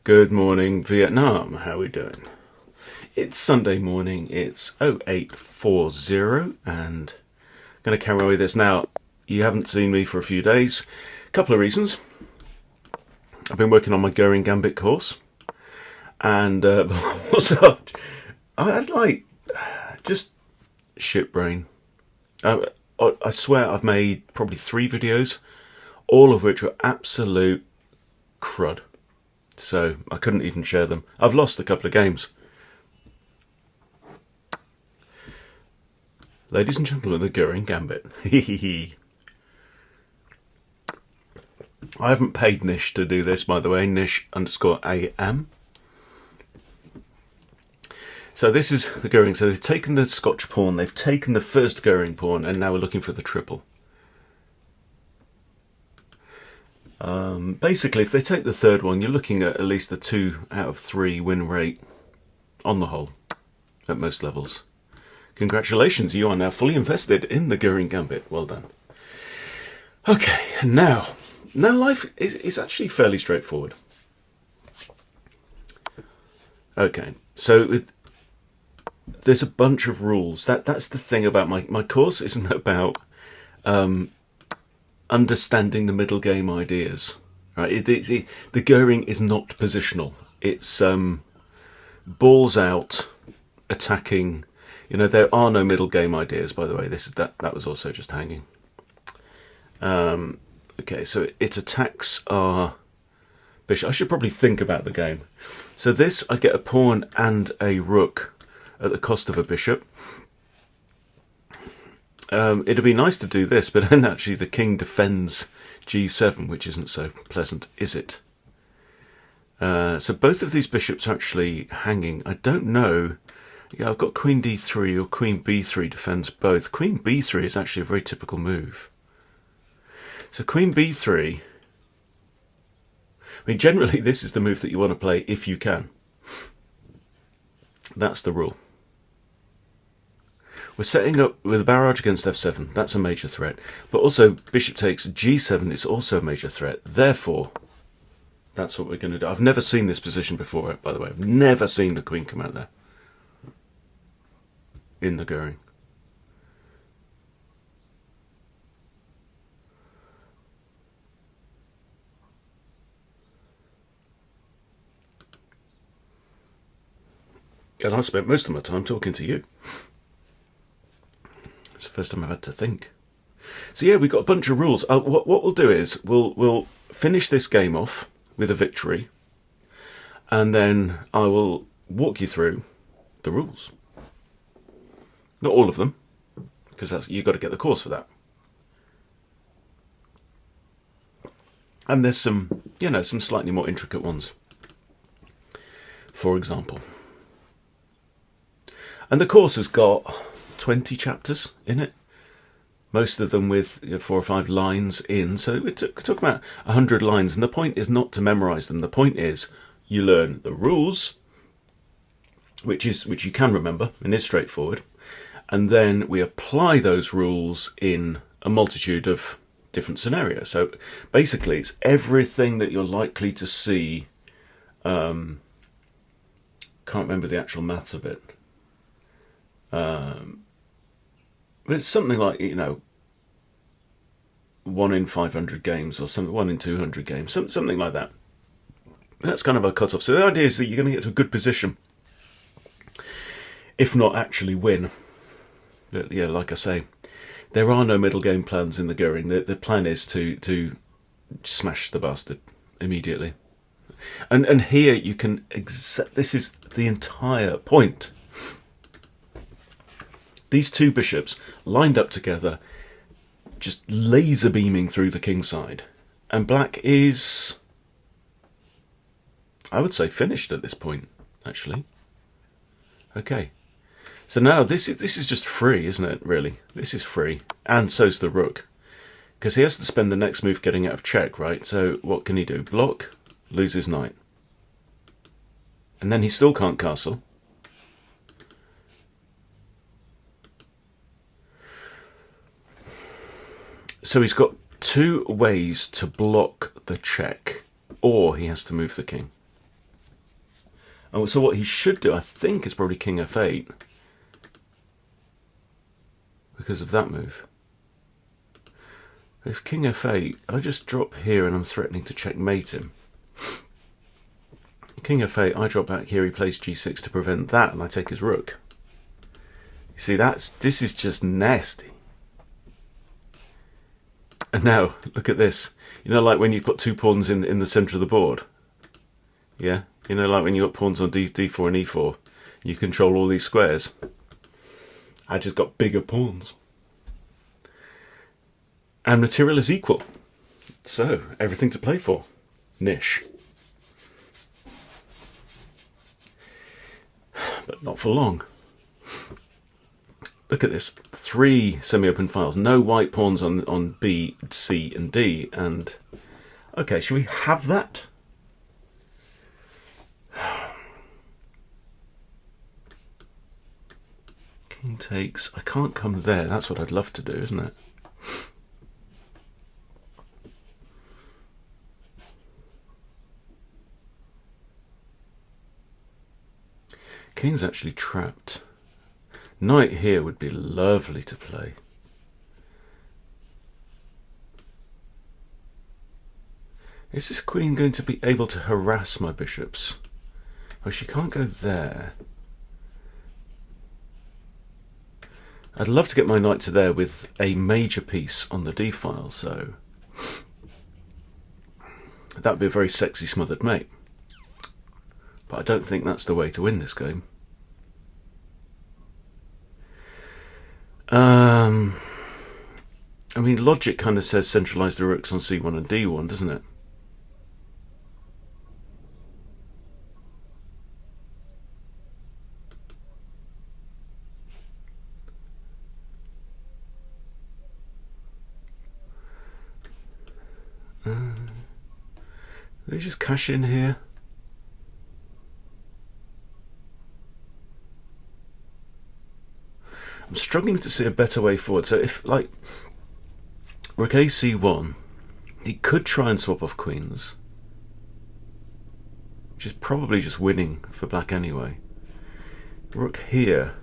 Good morning, Vietnam. How are we doing? It's Sunday morning. It's 0840, and I'm going to carry on with this now. You haven't seen me for a few days. A couple of reasons. I've been working on my Göring Gambit course, and also I had just shit brain. I swear I've made probably 3 videos, all of which were absolute crud. So I couldn't even share them. I've lost a couple of games. Ladies and gentlemen, the Göring Gambit. I haven't paid Nish to do this, by the way. Nish_AM. So this is the Goring. So they've taken the Scotch pawn, they've taken the first Goring pawn, and now we're looking for the triple. Basically, if they take the third one, you're looking at least a 2 out of 3 win rate on the whole, at most levels. Congratulations, you are now fully invested in the Göring Gambit. Well done. Okay, now life is actually fairly straightforward. Okay, so there's a bunch of rules. That's the thing about my course. Isn't about understanding the middle game ideas, right? The Goring is not positional. It's balls out, attacking. You know, there are no middle game ideas, by the way. That was also just hanging. Okay, so its attacks are bishop. I should probably think about the game. So this, I get a pawn and a rook at the cost of a bishop. It'd be nice to do this, but then actually the king defends g7, which isn't so pleasant, is it? So both of these bishops are actually hanging. I don't know. Yeah, I've got queen d3 or queen b3 defends both. Queen b3 is actually a very typical move. So queen b3. I mean, generally this is the move that you want to play if you can. That's the rule. We're setting up with a barrage against f7. That's a major threat. But also, bishop takes g7 is also a major threat. Therefore, that's what we're going to do. I've never seen this position before, by the way. I've never seen the queen come out there in the Goring. And I spent most of my time talking to you. It's the first time I've had to think. So yeah, we've got a bunch of rules. What we'll do is we'll finish this game off with a victory, and then I will walk you through the rules. Not all of them, because you've got to get the course for that. And there's some, some slightly more intricate ones. For example. And the course has got 20 chapters in it, most of them with 4 or 5 lines in. So it took about 100 lines, and the point is not to memorize them. The point is you learn the rules, which you can remember and is straightforward, and then we apply those rules in a multitude of different scenarios. So basically, it's everything that you're likely to see. Can't remember the actual maths of it. But it's something like, 1 in 500 games or something, 1 in 200 games, something like that. That's kind of our cutoff. So the idea is that you're going to get to a good position, if not actually win. But yeah, like I say, there are no middle game plans in the Goring. The plan is to smash the bastard immediately. And here you can this is the entire point. These 2 bishops lined up together, just laser beaming through the king side. And black is, I would say, finished at this point, actually. Okay. So now this is just free, isn't it, really? This is free. And so's the rook. Because he has to spend the next move getting out of check, right? So what can he do? Block, lose his knight. And then he still can't castle. So he's got 2 ways to block the check, or he has to move the king. Oh, so what he should do, I think, is probably king f8 because of that move. If king f8, I just drop here and I'm threatening to checkmate him. King f8, I drop back here, he plays g6 to prevent that, and I take his rook. You see, this is just nasty. And now, look at this. You know, like when you've got 2 pawns in the centre of the board? Yeah? You know, like when you've got pawns on d4 and e4, you control all these squares. I just got bigger pawns. And material is equal. So, everything to play for. Nish. But not for long. Look at this. 3 semi-open files. No white pawns on B, C and D. And okay, should we have that? King takes. I can't come there. That's what I'd love to do, isn't it? King's actually trapped. Knight here would be lovely to play. Is this queen going to be able to harass my bishops? Oh, she can't go there. I'd love to get my knight to there with a major piece on the d file, so that would be a very sexy smothered mate. But I don't think that's the way to win this game. I mean, logic kind of says centralise the rooks on c1 and d1, doesn't it? Let me just cash in here. I'm struggling to see a better way forward. So if, like, rook a c1, he could try and swap off queens, which is probably just winning for black anyway. Rook here,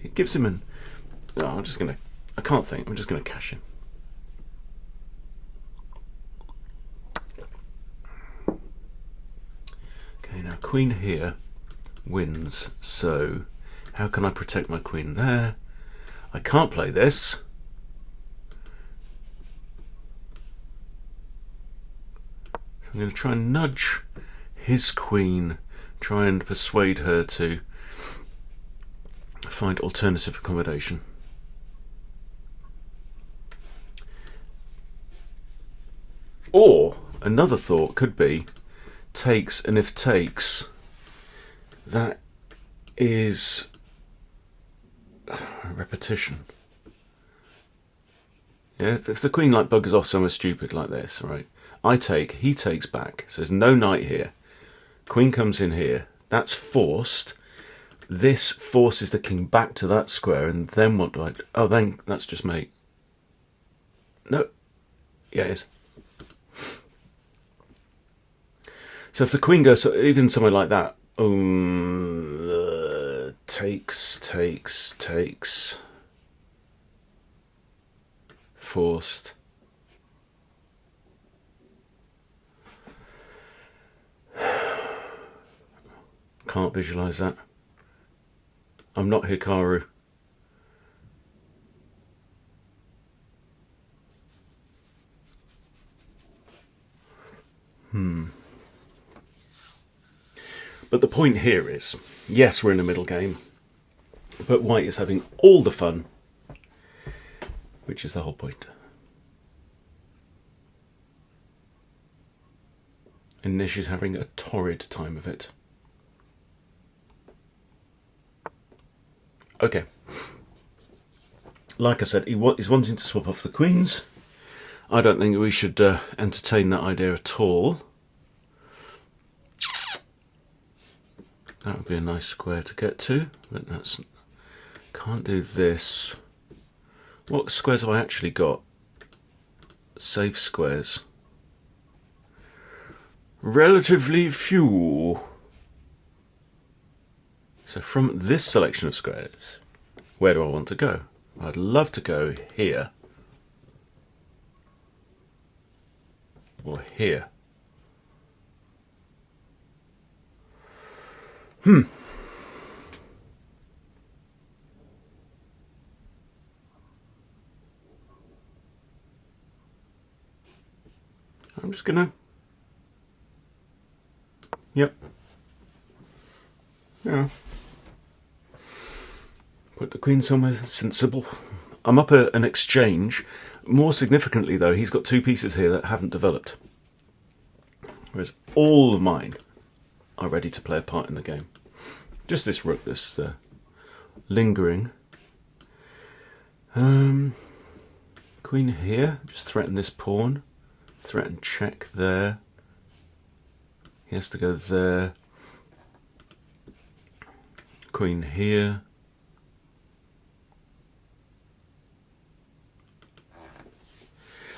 it gives him an... No, I can't think, I'm just going to cash in. Okay, now queen here wins, so how can I protect my queen there? I can't play this. So I'm going to try and nudge his queen, try and persuade her to find alternative accommodation. Or another thought could be takes, and if takes, that is repetition. Yeah, if the queen like buggers off somewhere stupid like this, right? I take, he takes back. So there's no knight here. Queen comes in here. That's forced. This forces the king back to that square, and then what do I do? Oh, then that's just mate. No. Yeah, it is. So if the queen goes, even somewhere like that, takes, forced. Can't visualize that. I'm not Hikaru. But the point here is, yes, we're in a middle game, but white is having all the fun, which is the whole point. And Nish is having a torrid time of it. Okay. Like I said, he's wanting to swap off the queens. I don't think we should entertain that idea at all. That would be a nice square to get to, but that's... Can't do this. What squares have I actually got? Safe squares. Relatively few. So from this selection of squares, where do I want to go? I'd love to go here. Or here. I'm just gonna... Yep. Yeah. Put the queen somewhere sensible. I'm up an exchange. More significantly, though, he's got 2 pieces here that haven't developed. Whereas all of mine are ready to play a part in the game. Just this rook, this lingering. Queen here. Just threaten this pawn. Threaten check there. He has to go there. Queen here.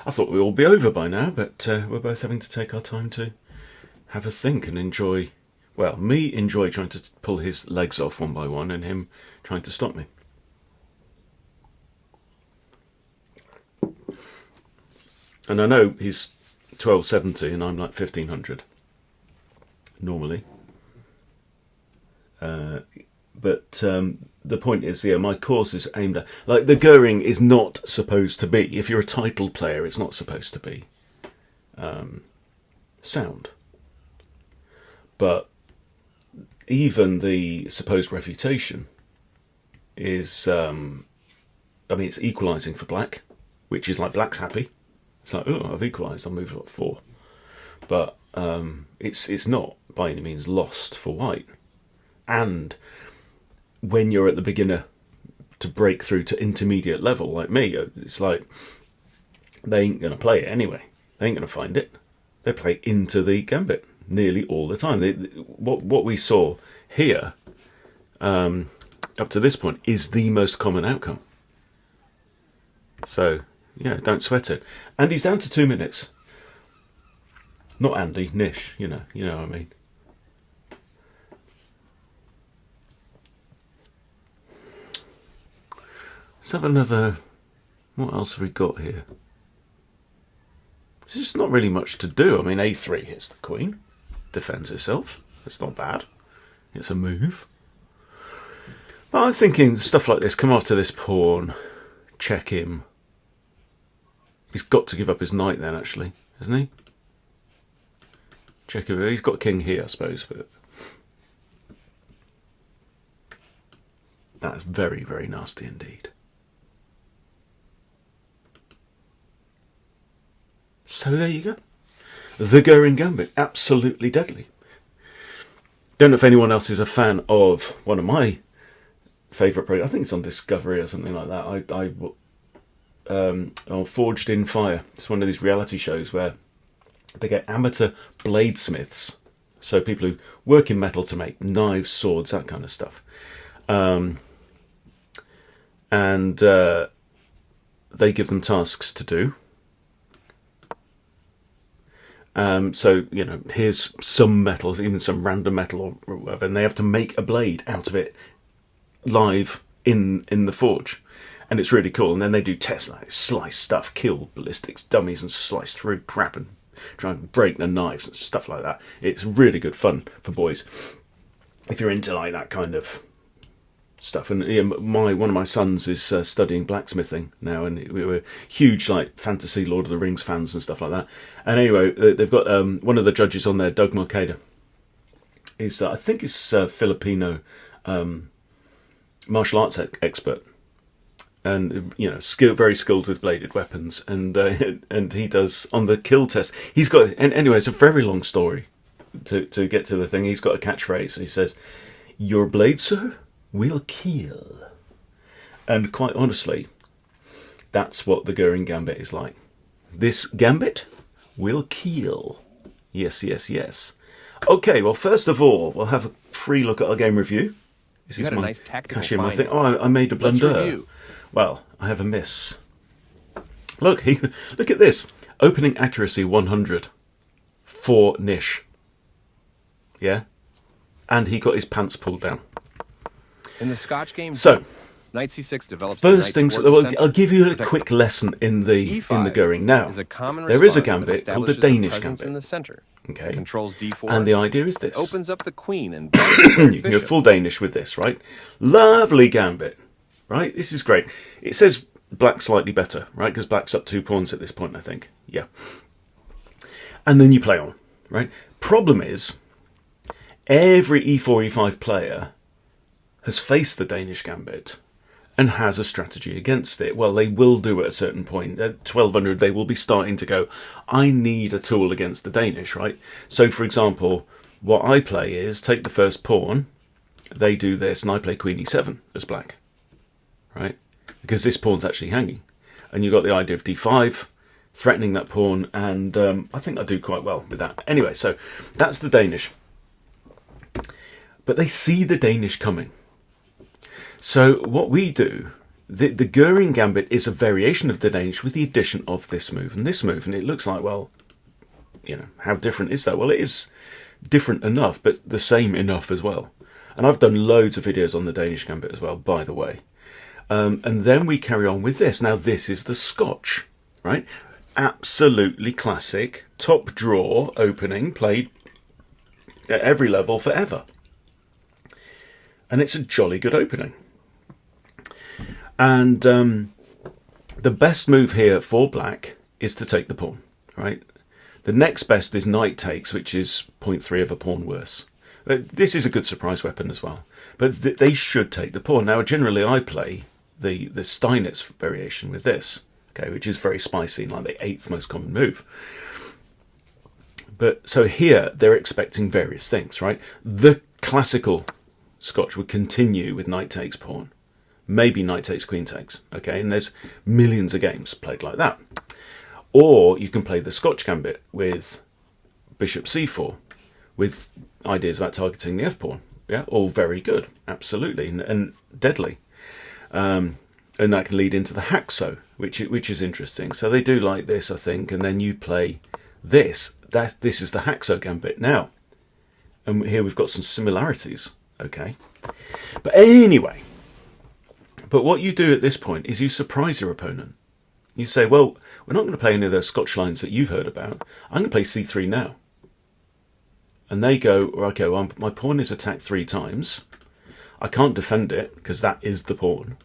I thought we'd all be over by now, but we're both having to take our time to have a think and enjoy, well, me enjoy trying to pull his legs off one by one and him trying to stop me. And I know he's 1270 and I'm like 1500 normally. But the point is, yeah, my course is aimed at... Like, the Goring is not supposed to be... If you're a titled player, it's not supposed to be sound. But even the supposed refutation is... I mean, it's equalising for black, which is like black's happy. It's like, oh, I've equalised, I'll move to 4. But it's not by any means lost for white. And when you're at the beginner to break through to intermediate level like me, it's like they ain't going to play it anyway. They ain't going to find it. They play into the gambit nearly all the time. What we saw here up to this point is the most common outcome. So, yeah, don't sweat it. And he's down to 2 minutes. Not Andy, Nish, you know what I mean. Let's have another... What else have we got here? There's just not really much to do. I mean, a3 hits the queen. Defends itself. That's not bad. It's a move. But I'm thinking stuff like this. Come after this pawn. Check him. He's got to give up his knight then, actually. Hasn't he? Check him. He's got king here, I suppose. But that's very, very nasty indeed. So there you go. The Göring Gambit. Absolutely deadly. Don't know if anyone else is a fan of one of my favourite programs. I think it's on Discovery or something like that. Forged in Fire. It's one of these reality shows where they get amateur bladesmiths. So people who work in metal to make knives, swords, that kind of stuff. And they give them tasks to do. So, you know, here's some metals, even some random metal or whatever, and they have to make a blade out of it live in the forge. And it's really cool. And then they do tests like slice stuff, kill ballistics dummies and slice through crap and try and break the knives and stuff like that. It's really good fun for boys if you're into like that kind of stuff. And yeah, one of my sons is studying blacksmithing now, and we were huge like fantasy Lord of the Rings fans and stuff like that. And anyway, they've got one of the judges on there, Doug Mercado, is I think is Filipino martial arts expert, and you know, very skilled with bladed weapons, and he does on the kill test. He's got, and anyway, it's a very long story to get to the thing. He's got a catchphrase. He says, "Your blade, sir, will keel." And quite honestly, that's what the Göring Gambit is like. This gambit will keel. Yes, yes, yes. Okay, well, first of all, we'll have a free look at our game review. This is my nice cash in my thing. Oh, I made a blunder. Well, I have a miss. Look, look at this. Opening accuracy 100 for Nish. Yeah? And he got his pants pulled down. In the Scotch game, So, knight c6 develops first things, well, I'll give you a quick lesson in the Goring. Now, there is a gambit called the Danish Gambit. In the center. Okay. Controls d4. And the idea is this. Opens up the queen and you can go full Danish with this, right? Lovely gambit, right? This is great. It says black slightly better, right? Because black's up 2 pawns at this point, I think. Yeah. And then you play on, right? Problem is, every e4, e5 player has faced the Danish Gambit and has a strategy against it. Well, they will do at a certain point. At 1200, they will be starting to go, I need a tool against the Danish, right? So, for example, what I play is take the first pawn, they do this, and I play queen e7 as black, right? Because this pawn's actually hanging. And you've got the idea of d5, threatening that pawn, and I think I do quite well with that. Anyway, so that's the Danish. But they see the Danish coming. So what we do, the Göring Gambit is a variation of the Danish with the addition of this move and this move. And it looks like, well, you know, how different is that? Well, it is different enough, but the same enough as well. And I've done loads of videos on the Danish Gambit as well, by the way. And then we carry on with this. Now, this is the Scotch, right? Absolutely classic, top drawer opening, played at every level forever. And it's a jolly good opening. And the best move here for black is to take the pawn, right? The next best is knight takes, which is 0.3 of a pawn worse. This is a good surprise weapon as well. But they should take the pawn. Now, generally, I play the Steinitz variation with this, okay, which is very spicy, like the 8th most common move. But so here, they're expecting various things, right? The classical Scotch would continue with knight takes pawn. Maybe knight takes, queen takes, okay? And there's millions of games played like that. Or you can play the Scotch Gambit with bishop c4, with ideas about targeting the f-pawn. Yeah, all very good, absolutely, and deadly. And that can lead into the hacksaw, which is interesting. So they do like this, I think, and then you play this. This is the hacksaw Gambit now. And here we've got some similarities, okay? But anyway, what you do at this point is you surprise your opponent. You say, well, we're not going to play any of those Scotch lines that you've heard about. I'm going to play c3 now. And they go, okay, well, my pawn is attacked 3 times. I can't defend it because that is the pawn.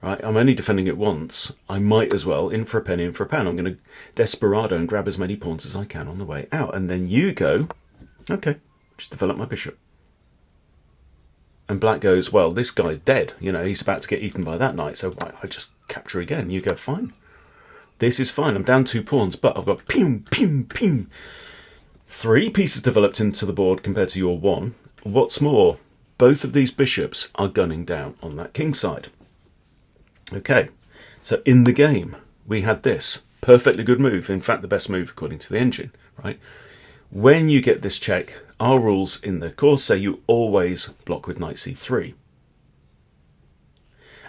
Right? I'm only defending it once. I might as well, in for a penny, in for a pound. I'm going to desperado and grab as many pawns as I can on the way out. And then you go, okay, just develop my bishop. And black goes, well, this guy's dead. You know, he's about to get eaten by that knight, so I just capture again. You go, fine. This is fine. I'm down 2 pawns, but I've got ping, ping, ping. 3 pieces developed into the board compared to your 1. What's more, both of these bishops are gunning down on that king side. Okay, so in the game, we had this. Perfectly good move. In fact, the best move according to the engine, right? When you get this check, our rules in the course say you always block with knight c3.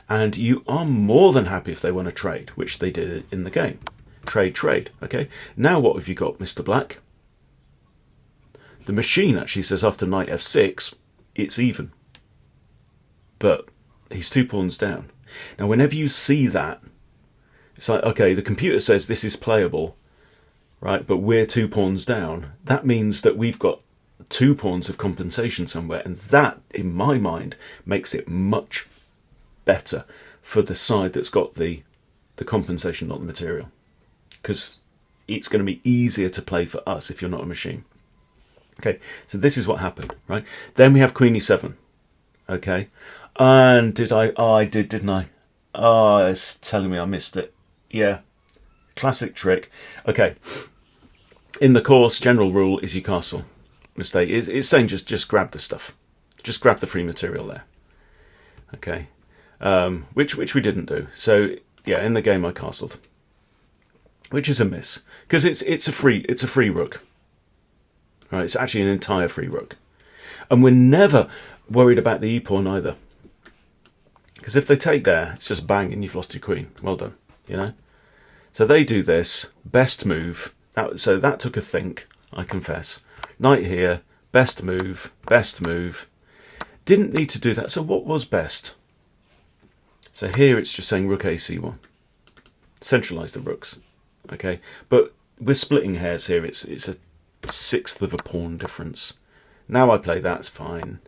And you are more than happy if they want to trade, which they did in the game. Trade, okay? Now what have you got, Mr. Black? The machine actually says after knight f6, it's even. But he's 2 pawns down. Now, whenever you see that, it's like, okay, the computer says this is playable, right? But we're 2 pawns down. That means that we've got 2 pawns of compensation somewhere. And that, in my mind, makes it much better for the side that's got the compensation, not the material. Because it's going to be easier to play for us if you're not a machine. Okay, so this is what happened, right? Then we have queen e7, okay? And did I? Oh, I did, didn't I? Oh, it's telling me I missed it. Yeah, classic trick. Okay, in the course, general rule is you castle. Mistake. It's saying just grab the stuff. Just grab the free material there. Okay, which we didn't do. So, yeah, in the game I castled. Which is a miss. Because it's a free rook. Right, it's actually an entire free rook. And we're never worried about the e-pawn either. Because if they take there, it's just bang and you've lost your queen. Well done, you know. So they do this, best move. So that took a think, I confess. Knight here, best move. Didn't need to do that. So what was best? So here it's just saying rook AC1. Centralise the rooks. Okay, but we're splitting hairs here. It's a sixth of a pawn difference. Now I play that's fine.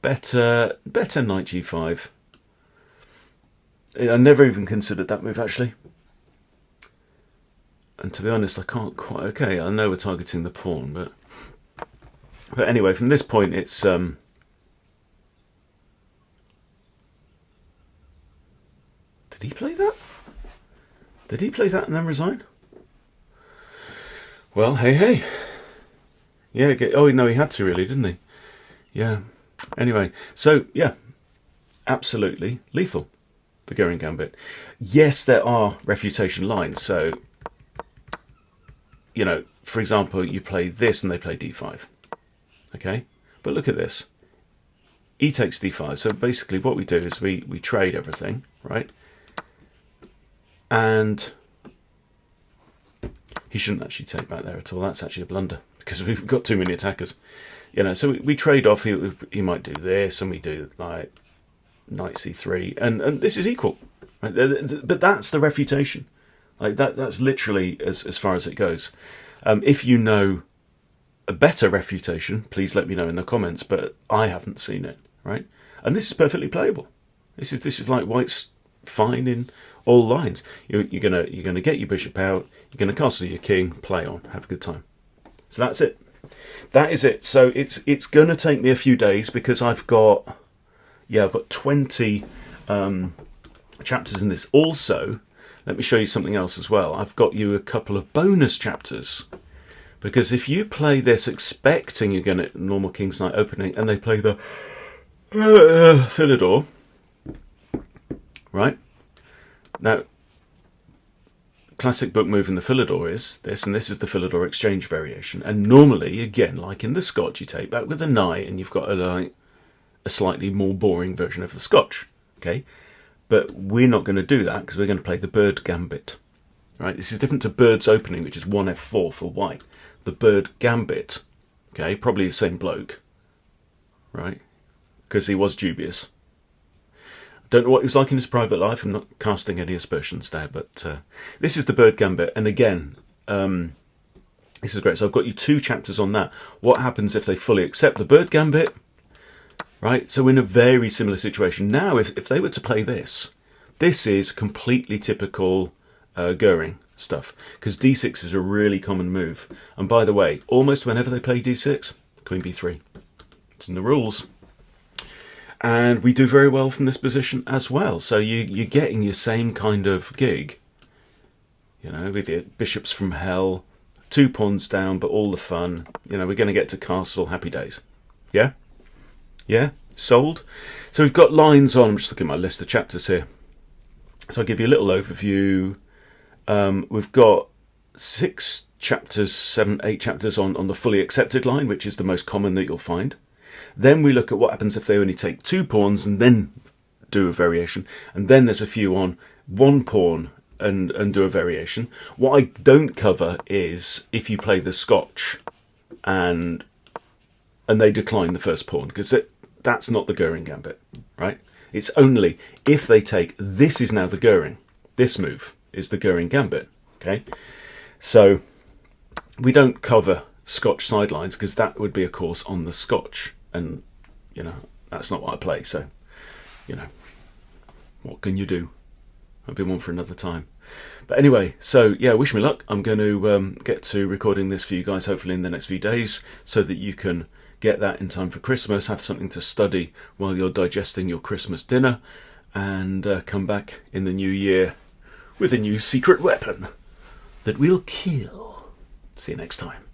Better knight g5. I never even considered that move actually. And to be honest, I can't quite. Okay, I know we're targeting the pawn, but anyway, from this point, it's Did he play that? Did he play that and then resign? Well, hey. Yeah. Oh no, he had to really, didn't he? Yeah. Anyway, so yeah, absolutely lethal. The Göring Gambit. Yes, there are refutation lines. So, you know, for example, you play this and they play d5. Okay? But look at this. E takes d5. So basically what we do is we trade everything, right? And he shouldn't actually take back there at all. That's actually a blunder because we've got too many attackers. You know, so we trade off. He might do this and we do like knight c3 and this is equal. Right? But that's the refutation. Like that's literally as far as it goes. If you know a better refutation, please let me know in the comments, but I haven't seen it, right? And this is perfectly playable. This is like white's fine in all lines. You're gonna get your bishop out, you're gonna castle your king, play on, have a good time. So that's it. That is it. So it's gonna take me a few days because I've got 20 chapters in this. Also, let me show you something else as well. I've got you a couple of bonus chapters. Because if you play this expecting you're going to normal King's Knight opening and they play the Philidor, right? Now, classic book move in the Philidor is this, and this is the Philidor exchange variation. And normally, again, like in the Scotch, you take back with a knight and you've got a slightly more boring version of the Scotch, okay? But we're not going to do that because we're going to play the Bird Gambit, right? This is different to Bird's opening, which is 1f4 for white. The Bird Gambit, okay, probably the same bloke, right? Because he was dubious. Don't know what he was like in his private life. I'm not casting any aspersions there, but this is the Bird Gambit. And again, this is great. So I've got you 2 chapters on that. What happens if they fully accept the Bird Gambit? Right, so in a very similar situation. Now, if they were to play this is completely typical Goring stuff, because d6 is a really common move. And by the way, almost whenever they play d6, queen b3. It's in the rules. And we do very well from this position as well. So you're getting your same kind of gig. You know, with your bishops from hell, 2 pawns down, but all the fun. You know, we're going to get to castle, happy days. Yeah? Yeah, sold. So we've got lines on. I'm just looking at my list of chapters here. So I'll give you a little overview. We've got 6 chapters, 7, 8 chapters on the fully accepted line, which is the most common that you'll find. Then we look at what happens if they only take 2 pawns and then do a variation. And then there's a few on 1 pawn and do a variation. What I don't cover is if you play the Scotch and they decline the first pawn, because that's not the Göring Gambit, right? It's only if they take, this is now the Goring. This move is the Göring Gambit, okay? So we don't cover Scotch sidelines because that would be a course on the Scotch. And, you know, that's not what I play. So, you know, what can you do? I'll be one for another time. But anyway, so yeah, wish me luck. I'm going to get to recording this for you guys hopefully in the next few days so that you can get that in time for Christmas, have something to study while you're digesting your Christmas dinner, and come back in the new year with a new secret weapon that will kill. See you next time.